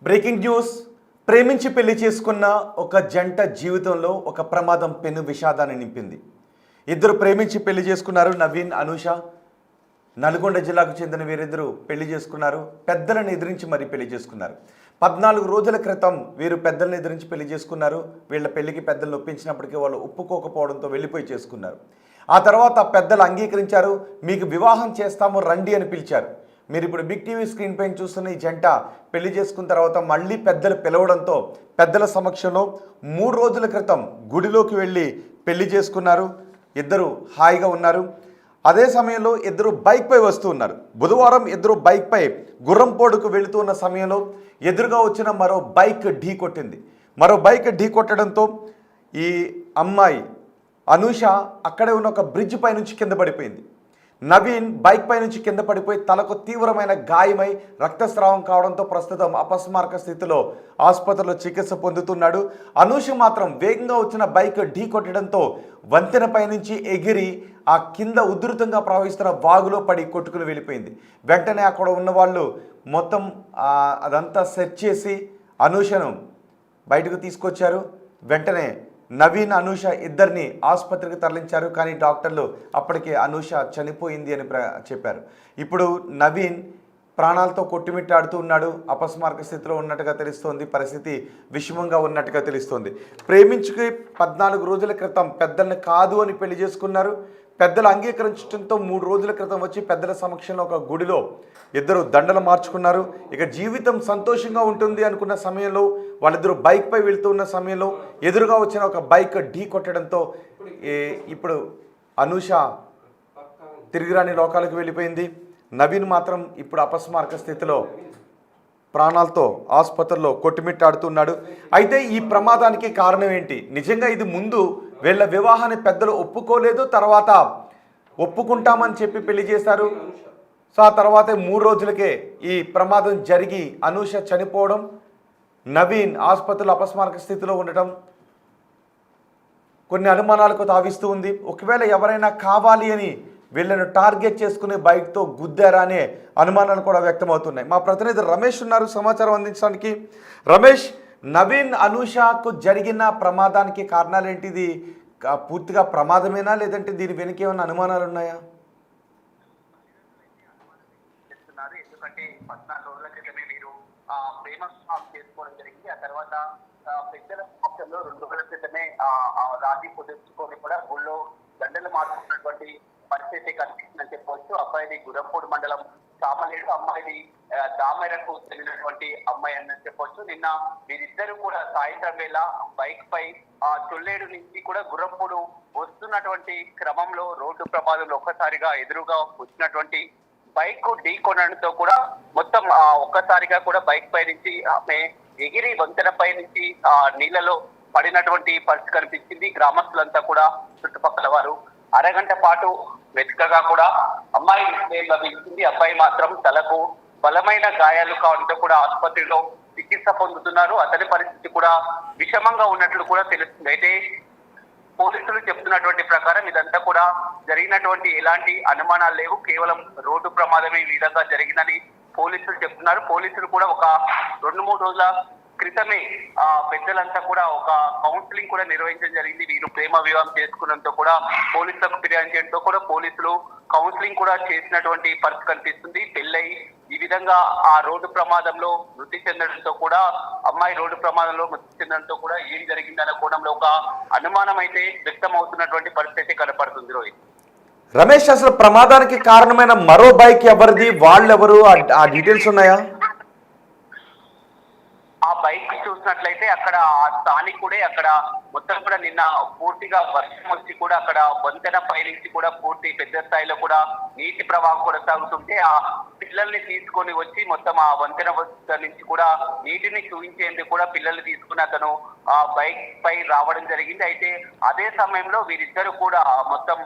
Breaking news. ప్రేమించి పెళ్లి చేసుకున్న ఒక జంట జీవితంలో ఒక ప్రమాదం పెను విషాదాన్ని నింపింది. ఇద్దరు ప్రేమించి పెళ్లి చేసుకున్నారు. నవీన్, అనూష. నల్గొండ జిల్లాకు చెందిన వీరిద్దరూ పెళ్లి చేసుకున్నారు. పెద్దలను ఎదిరించి మరీ పెళ్లి చేసుకున్నారు. 14 రోజుల క్రితం వీరు పెద్దలను ఎదిరించి పెళ్లి చేసుకున్నారు. వీళ్ళ పెళ్లికి పెద్దలను ఒప్పించినప్పటికీ వాళ్ళు ఒప్పుకోకపోవడంతో వెళ్ళిపోయి చేసుకున్నారు. ఆ తర్వాత పెద్దలు అంగీకరించారు. మీకు వివాహం చేస్తాము రండి అని పిలిచారు. మీరు ఇప్పుడు బిగ్ టీవీ స్క్రీన్ పైన చూస్తున్న ఈ జంట పెళ్లి చేసుకున్న తర్వాత మళ్ళీ పెద్దలు పిలవడంతో పెద్దల సమక్షంలో 3 రోజుల క్రితం గుడిలోకి వెళ్ళి పెళ్లి చేసుకున్నారు. ఇద్దరు హాయిగా ఉన్నారు. అదే సమయంలో ఇద్దరు బైక్పై వస్తూ ఉన్నారు. బుధవారం ఇద్దరు బైక్పై గుర్రంపోడుకు వెళుతూ ఉన్న సమయంలో ఎదురుగా వచ్చిన మరో బైక్ ఢీ కొట్టింది. మరో బైక్ ఢీ కొట్టడంతో ఈ అమ్మాయి అనూష అక్కడే ఉన్న ఒక బ్రిడ్జ్ పై నుంచి కింద పడిపోయింది. నవీన్ బైక్ పై నుంచి కింద పడిపోయి తలకు తీవ్రమైన గాయమై రక్తస్రావం కావడంతో ప్రస్తుతం అపస్మారక స్థితిలో ఆసుపత్రిలో చికిత్స పొందుతున్నాడు. అనూష మాత్రం వేగంగా వచ్చిన బైక్ ఢీ కొట్టడంతో వంతెనపై నుంచి ఎగిరి ఆ కింద ఉధృతంగా ప్రవహిస్తున్న వాగులో పడి కొట్టుకుని వెళ్ళిపోయింది. వెంటనే అక్కడ ఉన్న వాళ్ళు మొత్తం అదంతా సెర్చ్ చేసి అనూషను బయటకు తీసుకొచ్చారు. వెంటనే నవీన్, అనూష ఇద్దరిని ఆసుపత్రికి తరలించారు. కానీ డాక్టర్లు అప్పటికే అనూష చనిపోయింది అని చెప్పారు. ఇప్పుడు నవీన్ ప్రాణాలతో కొట్టుమిట్టాడుతూ ఉన్నాడు. అపస్మారక స్థితిలో ఉన్నట్టుగా తెలుస్తోంది. పరిస్థితి విషమంగా ఉన్నట్టుగా తెలుస్తోంది. ప్రేమించుకి 14 రోజుల క్రితం పెద్దల్ని కాదు అని పెళ్లి చేసుకున్నారు. పెద్దలు అంగీకరించడంతో 3 రోజుల క్రితం వచ్చి పెద్దల సమక్షంలో ఒక గుడిలో ఇద్దరు దండలు మార్చుకున్నారు. ఇక జీవితం సంతోషంగా ఉంటుంది అనుకున్న సమయంలో వాళ్ళిద్దరూ బైక్పై వెళ్తూ ఉన్న సమయంలో ఎదురుగా వచ్చిన ఒక బైక్ ఢీ కొట్టడంతో ఇప్పుడు అనూష తిరిగిరాని లోకాలకు వెళ్ళిపోయింది. నవీన్ మాత్రం ఇప్పుడు అపస్మారక స్థితిలో ప్రాణాలతో ఆసుపత్రిలో కొట్టుమిట్టాడుతున్నాడు. అయితే ఈ ప్రమాదానికి కారణం ఏంటి? నిజంగా ఇది ముందు వీళ్ళ వివాహాన్ని పెద్దలు ఒప్పుకోలేదు, తర్వాత ఒప్పుకుంటామని చెప్పి పెళ్లి చేశారు. సో ఆ తర్వాత 3 రోజులకే ఈ ప్రమాదం జరిగి అనూష చనిపోవడం, నవీన్ ఆసుపత్రిలో అపస్మారక స్థితిలో ఉండటం కొన్ని అనుమానాలకు తావిస్తూ ఉంది. ఒకవేళ ఎవరైనా కావాలి అని వీళ్ళను టార్గెట్ చేసుకునే బైక్తో గుద్దారా అనే అనుమానాలు కూడా వ్యక్తమవుతున్నాయి. మా ప్రతినిధి రమేష్ ఉన్నారు సమాచారం అందించడానికి. రమేష్, నవీన్, అనూషకు జరిగిన ప్రమాదానికి కారణాలు ఏంటిది? పూర్తిగా ప్రమాదమేనా, లేదంటే దీని వెనుక ఏమైనా అనుమానాలు ఉన్నాయా? ఎందుకంటే 14 రోజుల క్రితమే మీరు ప్రేమ చేసుకోవడం జరిగింది. ఆ తర్వాత పెద్దల పక్షంలో 2 రోజుల క్రితమే రాజీ కుదుర్చుకొని కూడా గుళ్ళో దండలు మార్చుకున్నటువంటి పరిస్థితి కనిపిస్తుందని చెప్పవచ్చు. అబ్బాయిది గురంపూడి మండలం సామలేడు, అమ్మాయిది దామెరకు చెందినటువంటి అమ్మాయి అని చెప్పొచ్చు. నిన్న వీరిద్దరు కూడా సాయంత్రం వేళ బైక్ పై తొల్లేడు నుంచి కూడా గుర్రంపూడు వస్తున్నటువంటి క్రమంలో రోడ్డు ప్రమాదంలో ఒక్కసారిగా ఎదురుగా వచ్చినటువంటి బైక్ ఢీ కొనడంతో కూడా మొత్తం ఒక్కసారిగా కూడా బైక్ పై నుంచి ఆమె ఎగిరి వంతెనపై నుంచి నీళ్లలో పడినటువంటి పరిస్థితి కనిపించింది. గ్రామస్తులంతా కూడా చుట్టుపక్కల వారు అరగంట పాటు వెతకగా కూడా అమ్మాయి లభించింది. అబ్బాయి మాత్రం తలకు బలమైన గాయాలు కావడంతో కూడా ఆసుపత్రిలో చికిత్స పొందుతున్నారు. అతని పరిస్థితి కూడా విషమంగా ఉన్నట్లు కూడా తెలుస్తుంది. అయితే పోలీసులు చెప్తున్నటువంటి ప్రకారం ఇదంతా కూడా జరిగినటువంటి ఎలాంటి అనుమానాలు లేవు, కేవలం రోడ్డు ప్రమాదమే ఈ విధంగా జరిగిందని పోలీసులు చెప్తున్నారు. పోలీసులు కూడా ఒక 2-3 రోజుల క్రితమే పెద్దలంతా కూడా ఒక కౌన్సిలింగ్ కూడా నిర్వహించడం జరిగింది. వీరు ప్రేమ వివాహం చేసుకున్నందుకు కూడా పోలీసులకు ఫిర్యాదు చేయడంతో కూడా పోలీసులు కౌన్సిలింగ్ కూడా చేసినటువంటి పరిస్థితి కనిపిస్తుంది. పెళ్ళై ఈ విధంగా ఆ రోడ్డు ప్రమాదంలో మృతి చెందడంతో కూడా అమ్మాయి రోడ్డు ప్రమాదంలో మృతి చెందడంతో కూడా ఏం జరిగిందనే కోణంలో ఒక అనుమానం అయితే వ్యక్తం అవుతున్నటువంటి పరిస్థితి కనపడుతుంది. రోహిత్, రమేష్, అసలు ప్రమాదానికి కారణమైన మరో బైక్ ఎవరిది, వాళ్ళెవరు, ఆ డీటెయిల్స్ ఉన్నాయా? ఆ బైక్ చూసినట్లయితే అక్కడ ఆ స్థానికుడే అక్కడ మొత్తం కూడా నిన్న పూర్తిగా వర్షం వచ్చి కూడా అక్కడ వంతెన పై నుంచి కూడా పూర్తి పెద్ద స్థాయిలో కూడా నీటి ప్రవాహం కొనసాగుతుంటే ఆ పిల్లల్ని తీసుకొని వచ్చి మొత్తం ఆ వంతెన నుంచి కూడా నీటిని చూపించేందుకు కూడా పిల్లల్ని తీసుకుని అతను ఆ బైక్ పై రావడం జరిగింది. అయితే అదే సమయంలో వీరిద్దరు కూడా మొత్తం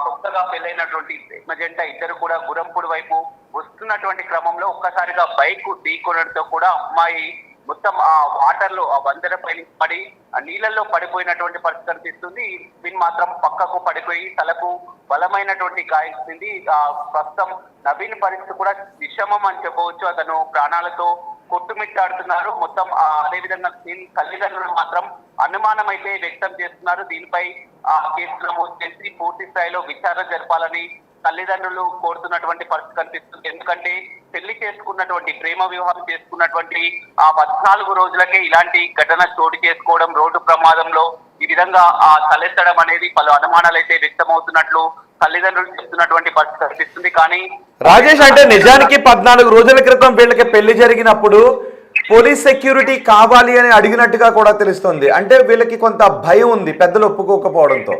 కొత్తగా పెళ్ళైనటువంటి జంట ఇద్దరు కూడా గురంపూడి వైపు వస్తున్నటువంటి క్రమంలో ఒక్కసారిగా బైక్ ఢీకొనడంతో కూడా అమ్మాయి మొత్తం ఆ వాటర్ లో ఆ వంతెన పై పడి ఆ నీళ్ళల్లో పడిపోయినటువంటి పరిస్థితి కనిపిస్తుంది. దీని మాత్రం పక్కకు పడిపోయి తలకు బలమైనటువంటి గాయించింది. ప్రస్తుతం నవీన్ పరిస్థితి కూడా విషమం అని చెప్పవచ్చు. అతను ప్రాణాలతో కొట్టుమిట్టాడుతున్నారు. మొత్తం అదేవిధంగా తల్లిదండ్రులు మాత్రం అనుమానం అయితే వ్యక్తం చేస్తున్నారు. దీనిపై కేసు నమోదు చేసి పూర్తి స్థాయిలో విచారణ జరపాలని తల్లిదండ్రులు కోరుతున్నటువంటి పరిస్థితి కనిపిస్తుంది. ఎందుకంటే పెళ్లి చేసుకున్నటువంటి ప్రేమ వివాహం చేసుకున్నటువంటి 14 రోజులకే ఇలాంటి ఘటన చోటు చేసుకోవడం, రోడ్డు ప్రమాదంలో ఈ విధంగా తలెత్తడం అనేది పలు అనుమానాలు అయితే వ్యక్తమవుతున్నట్లు తల్లిదండ్రులు చెప్తున్నటువంటి పరిస్థితి కనిపిస్తుంది. కానీ రాజేష్, అంటే నిజానికి 14 రోజుల క్రితం వీళ్ళకి పెళ్లి జరిగినప్పుడు పోలీస్ సెక్యూరిటీ కావాలి అని అడిగినట్టుగా కూడా తెలుస్తుంది. అంటే వీళ్ళకి కొంత భయం ఉంది పెద్దలు ఒప్పుకోకపోవడంతో.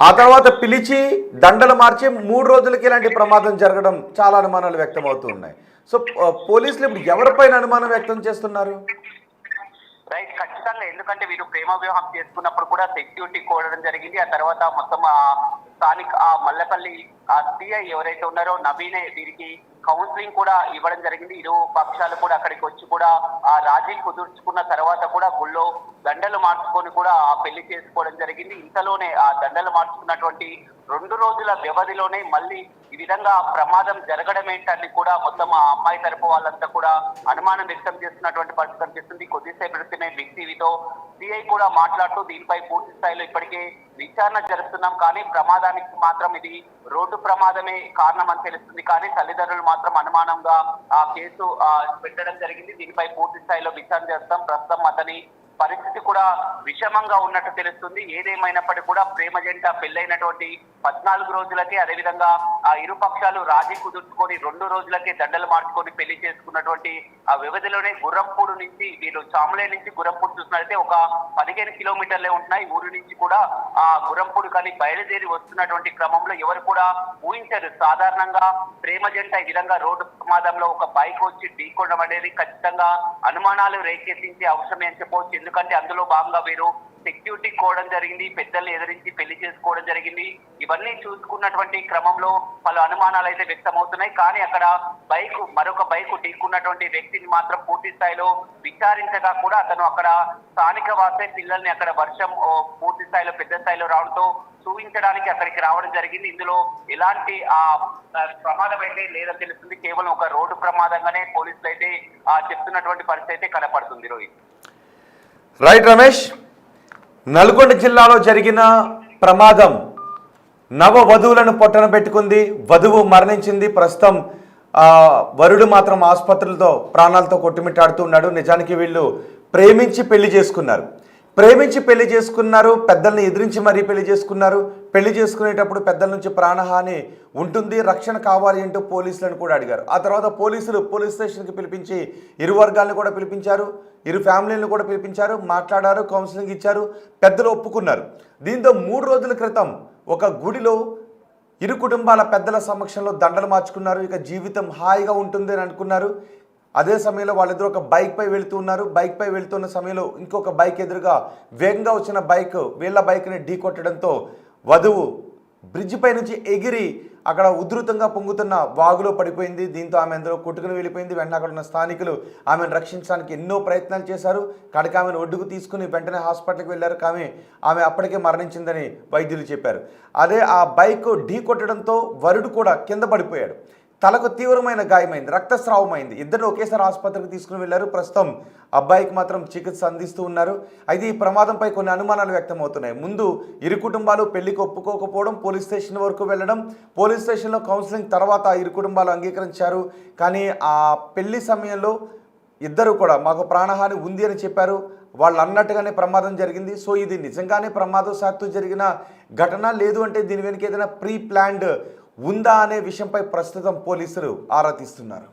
ఆ తర్వాత పిలిచి దండలు మార్చి 3 రోజులకి ఇలాంటి ప్రమాదం జరగడం చాలా అనుమానాలు వ్యక్తం అవుతున్నాయి. సో పోలీసులు ఇప్పుడు ఎవరిపైన అనుమానం వ్యక్తం చేస్తున్నారు? రైట్, ఖచ్చితంగా. ఎందుకంటే వీరు ప్రేమ వివాహం చేసుకున్నప్పుడు కూడా సెక్యూరిటీ కోరడం జరిగింది. ఆ తర్వాత మొత్తం స్థానిక మల్లపల్లి సిఐ ఎవరైతే ఉన్నారో నవీనే వీరికి కౌన్సిలింగ్ కూడా ఇవ్వడం జరిగింది. ఇరు పక్షాలు కూడా అక్కడికి వచ్చి కూడా రాజీ కుదుర్చుకున్న తర్వాత కూడా గుళ్ళో దండలు మార్చుకొని కూడా పెళ్లి చేసుకోవడం జరిగింది. ఇంతలోనే ఆ దండలు మార్చుకున్నటువంటి 2 రోజుల వ్యవధిలోనే మళ్ళీ ఈ విధంగా ప్రమాదం జరగడం ఏంటని కూడా మొత్తం ఆ అమ్మాయి తరపు వాళ్ళంతా కూడా అనుమానం వ్యక్తం చేస్తున్నటువంటి పరిస్థితి కనిపిస్తుంది. కొద్దిసేపు క్రితమే బిగ్ టీవీతో సిఐ కూడా మాట్లాడుతూ దీనిపై పూర్తి స్థాయిలో ఇప్పటికే విచారణ జరుపుతున్నాం, కానీ ప్రమాదానికి మాత్రం ఇది రోడ్డు ప్రమాదమే కారణం అని తెలుస్తుంది. కానీ తల్లిదండ్రులు మాత్రం అనుమానంగా ఆ కేసు పెట్టడం జరిగింది. దీనిపై పూర్తి స్థాయిలో విచారణ చేస్తాం. ప్రస్తుతం అతని పరిస్థితి కూడా విషమంగా ఉన్నట్టు తెలుస్తుంది. ఏదేమైనప్పటికీ కూడా ప్రేమ జంట పెళ్లైనటువంటి 14 రోజులకే, అదేవిధంగా ఆ ఇరు పక్షాలు రాజీ కుదుర్చుకొని 2 రోజులకే దండలు మార్చుకొని పెళ్లి చేసుకున్నటువంటి ఆ వ్యవధిలోనే గుర్రంపూడి నుంచి వీళ్ళు చాములే నుంచి గుర్రంపూడి చూసినట్లయితే ఒక 15 కిలోమీటర్లే ఉంటున్నాయి. ఊరి నుంచి కూడా గుర్రంపూడి కానీ బయలుదేరి వస్తున్నటువంటి క్రమంలో ఎవరు కూడా ఊహించారు. సాధారణంగా ప్రేమ జంట ఈ విధంగా రోడ్డు ప్రమాదంలో ఒక బైక్ వచ్చి ఢీకొనడం అనేది ఖచ్చితంగా అనుమానాలు రేకెత్తించే అవసరమే అని చెప్పవచ్చు. ఎందుకంటే అందులో భాగంగా వీరు సెక్యూరిటీ కోవడం జరిగింది, పెద్దల్ని ఎదిరించి పెళ్లి చేసుకోవడం జరిగింది. ఇవన్నీ చూసుకున్నటువంటి క్రమంలో పలు అనుమానాలు అయితే వ్యక్తమవుతున్నాయి. కానీ అక్కడ మరొక బైక్ ఢీకున్నటువంటి వ్యక్తిని మాత్రం పూర్తి స్థాయిలో విచారించగా కూడా అతను అక్కడ స్థానిక వాసే పిల్లల్ని అక్కడ వర్షం పూర్తి స్థాయిలో పెద్ద స్థాయిలో రావడంతో చూపించడానికి అక్కడికి రావడం జరిగింది. ఇందులో ఎలాంటి ప్రమాదం అయితే లేదని తెలుస్తుంది. కేవలం ఒక రోడ్డు ప్రమాదంగానే పోలీసులు అయితే చెప్తున్నటువంటి పరిస్థితి అయితే కనపడుతుంది. రోహిత్. రైట్ రమేష్, నల్గొండ జిల్లాలో జరిగిన ప్రమాదం నవ వధువులను పొట్టన పెట్టుకుంది. వధువు మరణించింది. ప్రస్తుతం వరుడు మాత్రం ఆసుపత్రులతో ప్రాణాలతో కొట్టుమిట్టాడుతూ ఉన్నాడు. నిజానికి వీళ్ళు ప్రేమించి పెళ్లి చేసుకున్నారు. పెద్దల్ని ఎదిరించి మరీ పెళ్లి చేసుకున్నారు. పెళ్లి చేసుకునేటప్పుడు పెద్దల నుంచి ప్రాణహాని ఉంటుంది, రక్షణ కావాలి అంటూ పోలీసులను కూడా అడిగారు. ఆ తర్వాత పోలీసులు పోలీస్ స్టేషన్కి పిలిపించి ఇరు వర్గాలను కూడా పిలిపించారు, ఇరు ఫ్యామిలీలను కూడా పిలిపించారు, మాట్లాడారు, కౌన్సిలింగ్ ఇచ్చారు, పెద్దలు ఒప్పుకున్నారు. దీంతో 3 రోజుల క్రితం ఒక గుడిలో ఇరు కుటుంబాల పెద్దల సమక్షంలో దండలు మార్చుకున్నారు. ఇక జీవితం హాయిగా ఉంటుంది అని అనుకున్నారు. అదే సమయంలో వాళ్ళిద్దరు ఒక బైక్పై వెళుతున్నారు. బైక్పై వెళుతున్న సమయంలో ఇంకొక బైక్ ఎదురుగా వేగంగా వచ్చిన వీళ్ళ బైక్ని ఢీకొట్టడంతో వధువు బ్రిడ్జ్ పై నుంచి ఎగిరి అక్కడ ఉధృతంగా పొంగుతున్న వాగులో పడిపోయింది. దీంతో ఆమె అందులో కొట్టుకుని వెళ్ళిపోయింది. వెంటనే అక్కడ ఉన్న స్థానికులు ఆమెను రక్షించడానికి ఎన్నో ప్రయత్నాలు చేశారు. కడక ఆమెను ఒడ్డుకు తీసుకుని వెంటనే హాస్పిటల్కి వెళ్ళారు. కానీ ఆమె అప్పటికే మరణించిందని వైద్యులు చెప్పారు. అదే ఆ బైక్ ఢీ కొట్టడంతో వరుడు కూడా కింద పడిపోయాడు. తలకు తీవ్రమైన గాయమైంది, రక్తస్రావమైంది. ఇద్దరు ఒకేసారి ఆసుపత్రికి తీసుకుని వెళ్ళారు. ప్రస్తుతం అబ్బాయికి మాత్రం చికిత్స అందిస్తూ ఉన్నారు. అయితే ఈ ప్రమాదంపై కొన్ని అనుమానాలు వ్యక్తమవుతున్నాయి. ముందు ఇరు కుటుంబాలు పెళ్లికి ఒప్పుకోకపోవడం, పోలీస్ స్టేషన్ వరకు వెళ్ళడం, పోలీస్ స్టేషన్లో కౌన్సిలింగ్ తర్వాత ఇరు కుటుంబాలు అంగీకరించారు. కానీ ఆ పెళ్లి సమయంలో ఇద్దరు కూడా మాకు ప్రాణహాని ఉంది అని చెప్పారు. వాళ్ళు అన్నట్టుగానే ప్రమాదం జరిగింది. సో ఇది నిజంగానే ప్రమాదవశాత్తు జరిగిన ఘటన, లేదు అంటే దీని వెనుక ఏదైనా ప్రీ ప్లాన్డ్ ఉందా అనే విషయంపై ప్రస్తుతం పోలీసులు ఆరా తీస్తున్నారు.